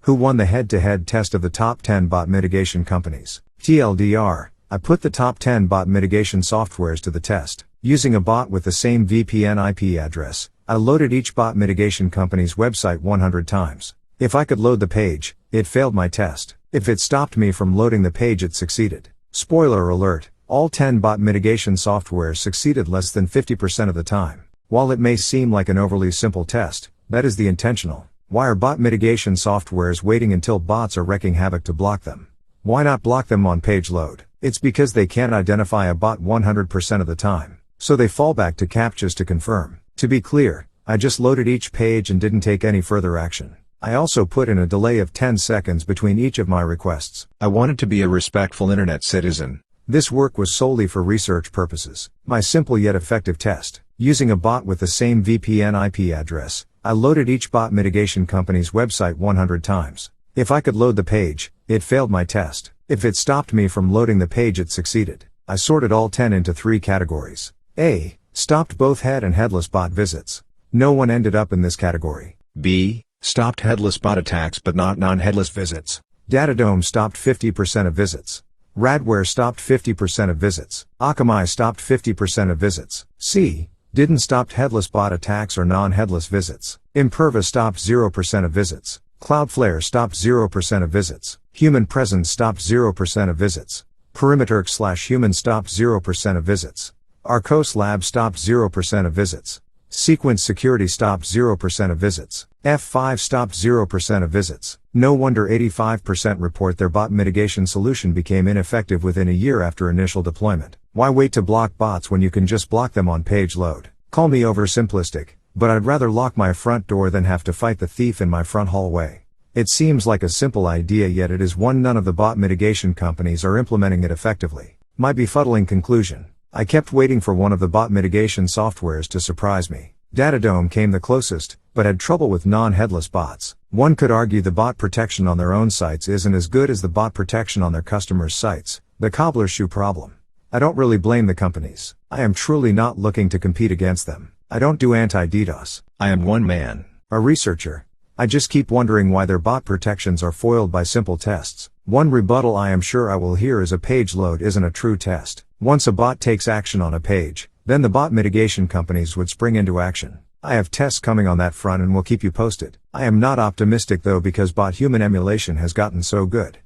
Who won the head-to-head test of the top 10 bot mitigation companies? TLDR, I put the top 10 bot mitigation softwares to the test. Using a bot with the same VPN IP address, I loaded each bot mitigation company's website 100 times. If I could load the page, it failed my test. If it stopped me from loading the page, it succeeded. Spoiler alert, all 10 bot mitigation softwares succeeded less than 50% of the time. While it may seem like an overly simple test, that is the intentional. Why are bot mitigation softwares waiting until bots are wreaking havoc to block them? Why not block them on page load? It's because they can't identify a bot 100% of the time. So they fall back to captchas to confirm. To be clear, I just loaded each page and didn't take any further action. I also put in a delay of 10 seconds between each of my requests. I wanted to be a respectful internet citizen. This work was solely for research purposes. My simple yet effective test. Using a bot with the same VPN IP address, I loaded each bot mitigation company's website 100 times. If I could load the page, it failed my test. If it stopped me from loading the page, it succeeded. I sorted all 10 into 3 categories. A. Stopped both head and headless bot visits. No one ended up in this category. B. Stopped headless bot attacks but not non-headless visits. Datadome stopped 50% of visits. Radware stopped 50% of visits. Akamai stopped 50% of visits. C. Didn't stop headless bot attacks or non-headless visits. Imperva stopped 0% of visits. Cloudflare stopped 0% of visits. Human Presence stopped 0% of visits. Perimeter/Human stopped 0% of visits. Arcos Lab stopped 0% of visits. Sequence Security stopped 0% of visits. F5 stopped 0% of visits. No wonder 85% report their bot mitigation solution became ineffective within a year after initial deployment. Why wait to block bots when you can just block them on page load? Call me oversimplistic, but I'd rather lock my front door than have to fight the thief in my front hallway. It seems like a simple idea, yet it is one none of the bot mitigation companies are implementing it effectively. My befuddling conclusion. I kept waiting for one of the bot mitigation softwares to surprise me. Datadome came the closest, but had trouble with non-headless bots. One could argue the bot protection on their own sites isn't as good as the bot protection on their customers' sites. The cobbler's shoe problem. I don't really blame the companies. I am truly not looking to compete against them. I don't do anti-DDoS. I am one man, a researcher. I just keep wondering why their bot protections are foiled by simple tests. One rebuttal I am sure I will hear is a page load isn't a true test. Once a bot takes action on a page, then the bot mitigation companies would spring into action. I have tests coming on that front and will keep you posted. I am not optimistic though, because bot human emulation has gotten so good.